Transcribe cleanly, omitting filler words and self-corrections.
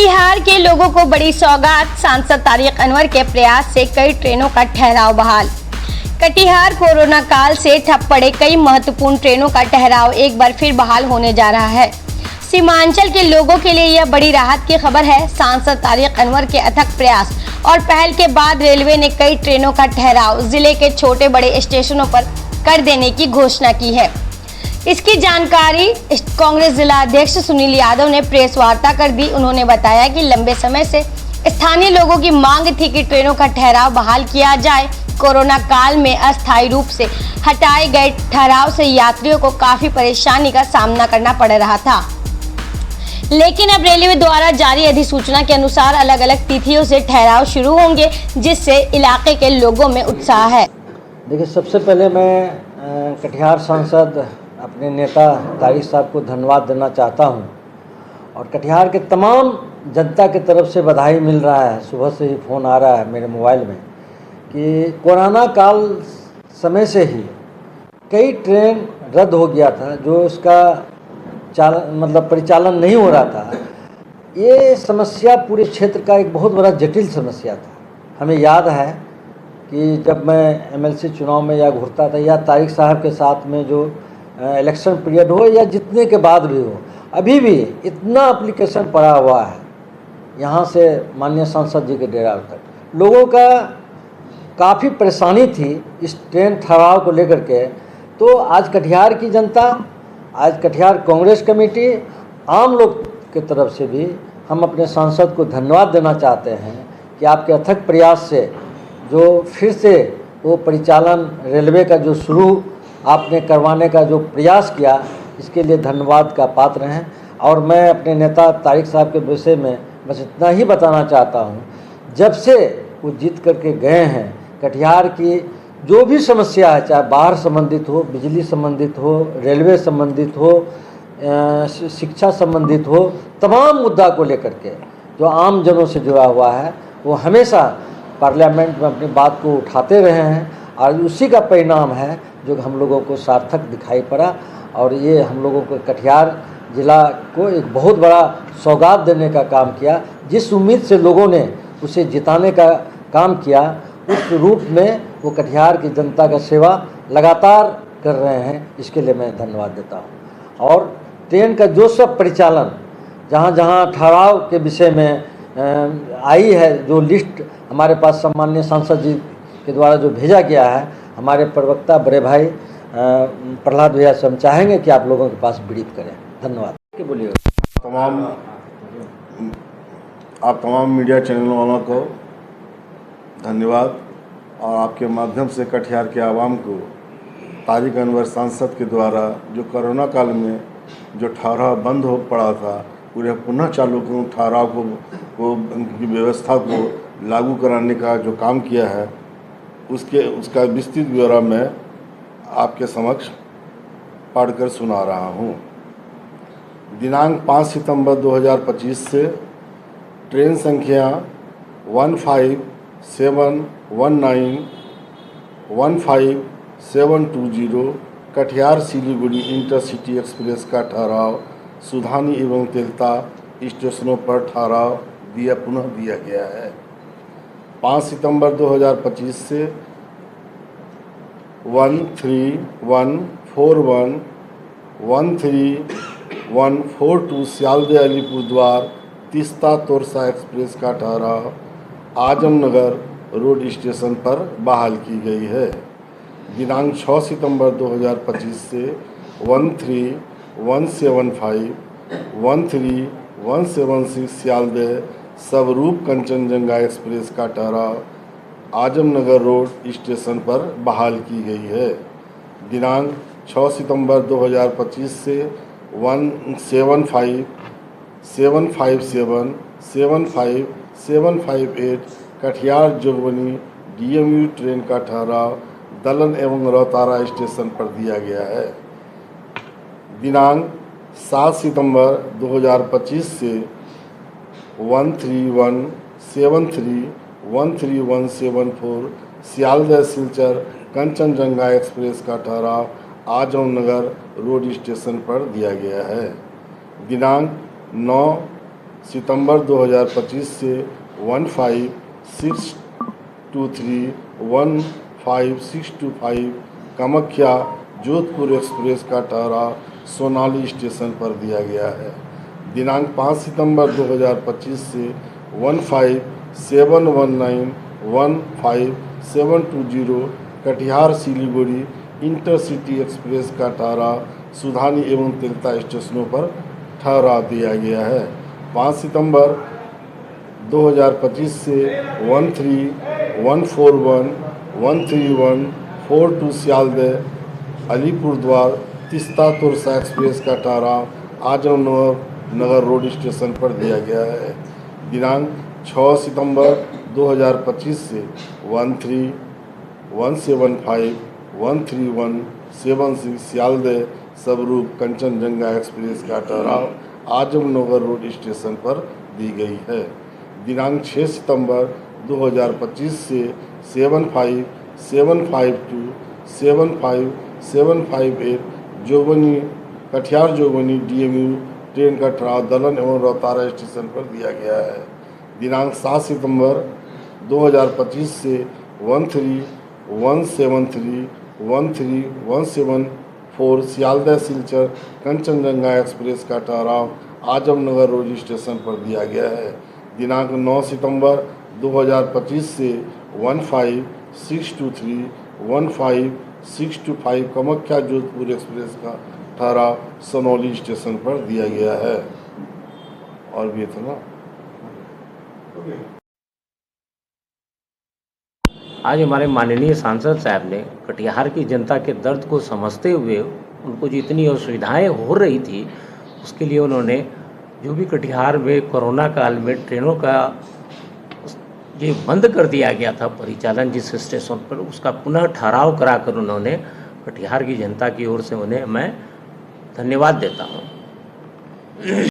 कटिहार के लोगों को बड़ी सौगात, सांसद तारिक अनवर के प्रयास से कई ट्रेनों का ठहराव बहाल। कटिहार कोरोना काल से ठप पड़े कई महत्वपूर्ण ट्रेनों का ठहराव एक बार फिर बहाल होने जा रहा है। सीमांचल के लोगों के लिए यह बड़ी राहत की खबर है। सांसद तारिक अनवर के अथक प्रयास और पहल के बाद रेलवे ने कई ट्रेनों का ठहराव जिले के छोटे बड़े स्टेशनों पर कर देने की घोषणा की है। इसकी जानकारी कांग्रेस जिला अध्यक्ष सुनील यादव ने प्रेस वार्ता कर दी। उन्होंने बताया कि लंबे समय से स्थानीय लोगों की मांग थी कि ट्रेनों का ठहराव बहाल किया जाए। कोरोना काल में अस्थायी रूप से हटाए गए ठहराव से यात्रियों को काफी परेशानी का सामना करना पड़ रहा था, लेकिन अब रेलवे द्वारा जारी अधिसूचना के अनुसार अलग अलग तिथियों से ठहराव शुरू होंगे, जिससे इलाके के लोगों में उत्साह है। देखिए, सबसे पहले मैं कटिहार सांसद अपने नेता तारिक साहब को धन्यवाद देना चाहता हूं और कटिहार के तमाम जनता की तरफ से बधाई मिल रहा है। सुबह से ही फ़ोन आ रहा है मेरे मोबाइल में कि कोरोना काल समय से ही कई ट्रेन रद्द हो गया था, जो इसका परिचालन नहीं हो रहा था। ये समस्या पूरे क्षेत्र का एक बहुत बड़ा जटिल समस्या था। हमें याद है कि जब मैं एमएलसी चुनाव में या घुरता था या तारिक साहब के साथ में जो इलेक्शन पीरियड हो या जितने के बाद भी हो, अभी भी इतना एप्लीकेशन पड़ा हुआ है यहाँ से माननीय सांसद जी के डेरा तक। लोगों का काफ़ी परेशानी थी इस ट्रेन ठहराव को लेकर के। तो आज कटिहार की जनता, आज कटिहार कांग्रेस कमेटी, आम लोग की तरफ से भी हम अपने सांसद को धन्यवाद देना चाहते हैं कि आपके अथक प्रयास से जो फिर से वो परिचालन रेलवे का जो शुरू आपने करवाने का जो प्रयास किया, इसके लिए धन्यवाद का पात्र हैं। और मैं अपने नेता तारिक साहब के विषय में बस इतना ही बताना चाहता हूँ, जब से वो जीत करके गए हैं, कटिहार की जो भी समस्या है, चाहे बाढ़ संबंधित हो, बिजली संबंधित हो, रेलवे संबंधित हो, शिक्षा संबंधित हो, तमाम मुद्दा को लेकर के जो आम जनों से जुड़ा हुआ है, वो हमेशा पार्लियामेंट में अपनी बात को उठाते रहे हैं और उसी का परिणाम है जो हम लोगों को सार्थक दिखाई पड़ा। और ये हम लोगों को कटिहार ज़िला को एक बहुत बड़ा सौगात देने का काम किया। जिस उम्मीद से लोगों ने उसे जिताने का काम किया, उस रूप में वो कटिहार की जनता का सेवा लगातार कर रहे हैं। इसके लिए मैं धन्यवाद देता हूँ। और ट्रेन का जो सब परिचालन जहाँ जहाँ ठहराव के विषय में आई है, जो लिस्ट हमारे पास सम्माननीय सांसद जी के द्वारा जो भेजा गया है, हमारे प्रवक्ता बड़े भाई प्रहलाद भैया से हम चाहेंगे कि आप लोगों के पास ब्रीफ करें। धन्यवाद। क्या बोलिए? आप तमाम मीडिया चैनलों वालों को धन्यवाद और आपके माध्यम से कटिहार के आवाम को तारिक अनवर सांसद के द्वारा जो कोरोना काल में जो ठहराव बंद हो पड़ा था, पूरे पुनः चालू करूँ ठहराव को की व्यवस्था को लागू कराने का जो काम किया है, उसका विस्तृत ब्यौरा मैं आपके समक्ष पढ़कर सुना रहा हूँ। दिनांक 5 सितंबर 2025 से ट्रेन संख्या 1571915720 कटिहार सिलीगुड़ी इंटरसिटी एक्सप्रेस का ठहराव सुधानी एवं तेलता स्टेशनों पर ठहराव पुनः दिया गया है। 5 सितंबर 2025 से 1314114142 सियालदह अलीपुरद्वार तीस्ता तोरसा एक्सप्रेस का ठहराव आजमनगर रोड स्टेशन पर बहाल की गई है। दिनांक 6 सितंबर 2025 से 1317513176 सियालदह स्वरूप कंचनजंगा एक्सप्रेस का ठहराव आजमनगर रोड स्टेशन पर बहाल की गई है। दिनांक 6 सितंबर 2025 से 175775758 कटिहार जोगबनी DMU ट्रेन का ठहराव दलन एवं रौतारा स्टेशन पर दिया गया है। दिनांक 7 सितंबर 2025 से 13173131774 सियालदह सिलचर कंचनजंगा एक्सप्रेस का ठहराव आजमनगर रोड स्टेशन पर दिया गया है। दिनांक 9 सितंबर 2025 से 15623 कामाख्या जोधपुर एक्सप्रेस का ठहराव सोनाली स्टेशन पर दिया गया है। दिनांक 5 सितंबर 2025 से 15719 कटिहार सिलीगुड़ी इंटरसिटी एक्सप्रेस का ठहराव सुधानी एवं तिलता स्टेशनों पर ठहरा दिया गया है। 5 सितंबर 2025 से 13141 सियालदह अलीपुरद्वार तिस्ता तुरसा एक्सप्रेस का ठहराव आजमनगर नगर रोड स्टेशन पर दिया गया है। दिनांक 6 सितंबर 2025 से 13175 सियालदह सबरूप कंचनजंगा एक्सप्रेस का ठहराव आजमनगर रोड स्टेशन पर दी गई है। दिनांक 6 सितंबर 2025 से 75752 जोगबनी कटिहार जोगबनी DMU ट्रेन का ठहराव दलन एवं रोहतारा स्टेशन पर दिया गया है। दिनांक 7 सितंबर 2025 से 13173 सियालदह सिलचर कंचनजंगा एक्सप्रेस का ठहराव आजमनगर रोड स्टेशन पर दिया गया है। दिनांक 9 सितंबर 2025 से 15625 कामाख्या जोधपुर एक्सप्रेस का ठहराव सोनौली स्टेशन पर दिया गया है। और भी था ना। आज हमारे माननीय सांसद साहब ने कटिहार की जनता के दर्द को समझते हुए उनको जितनी असुविधाएं हो रही थी उसके लिए उन्होंने जो भी कटिहार में कोरोना काल में ट्रेनों का ये बंद कर दिया गया था परिचालन जिस स्टेशन पर उसका पुनः ठहराव कराकर उन्होंने कटिहार की जनता की ओर से उन्हें मैं धन्यवाद देता हूँ।